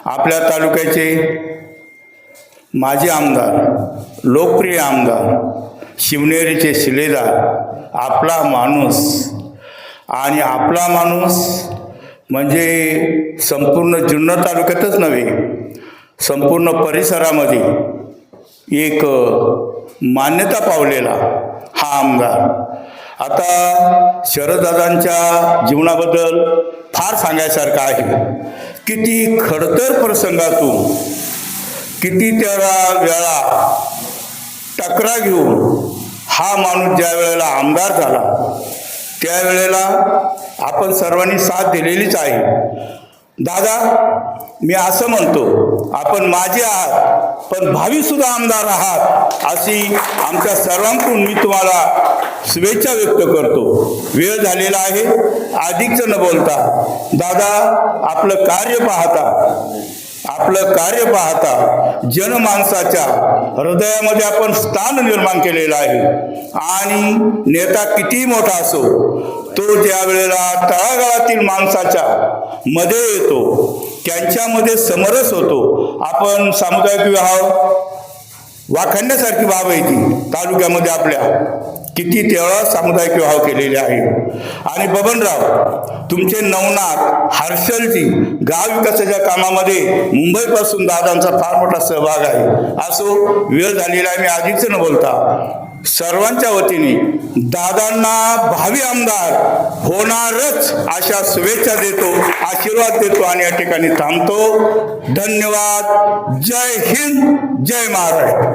आपल्या तालुक्याचे माजी आमदार, लोकप्रिय आमदार, शिवनेरीचे शिलेदार, आपला माणूस आणि आपला माणूस म्हणजे संपूर्ण जुन्नर तालुक्यातच नव्हे, संपूर्ण परिसरामध्ये एक मान्यता पावलेला हा आमदार. आता शरददादांच्या जीवनाबद्दल फार सांगायसारखं आहे. किती खडतर प्रसंगातून, किती त्याला वेळा टकरा घेऊन हा माणूस ज्या वेळेला आमदार झाला त्यावेळेला आपण सर्वांनी साथ दिलेलीच आहे. दादा, मी असं म्हणतो, आपण माझे आहात पण भावीसुद्धा आमदार आहात अशी आमच्या सर्वांकडून मी तुम्हाला शुभेच्छा व्यक्त करतो. वेळ झालेला आहे, अधिकच न बोलता दादा आपलं कार्य पाहता जनमानसाच्या हृदयामध्ये आपण स्थान निर्माण केलेलं आहे. आणि नेता कितीही मोठा असो, तो ज्या वेळेला तळागाळातील माणसाच्या मध्ये येतो, त्यांच्यामध्ये समरस होतो. आपण सामुदायिक विवाह वाखाणण्यासारखी बाब आहे ती. तालुक्यामध्ये आपल्या किती तेवढा सामुदायिक विवाह केलेले आहे. आणि बबनराव, तुमचे नवनाथ हर्षलजी गाव विकासाच्या कामामध्ये मुंबईपासून दादांचा फार मोठा सहभाग आहे. असो, वेळ झालेला आहे, मी आधीच न बोलता सर्वांच्या वतीने दादांना भावी आमदार होणारच अशा शुभेच्छा देतो, आशीर्वाद देतो आणि या ठिकाणी थांबतो. धन्यवाद. जय हिंद, जय महाराष्ट्र.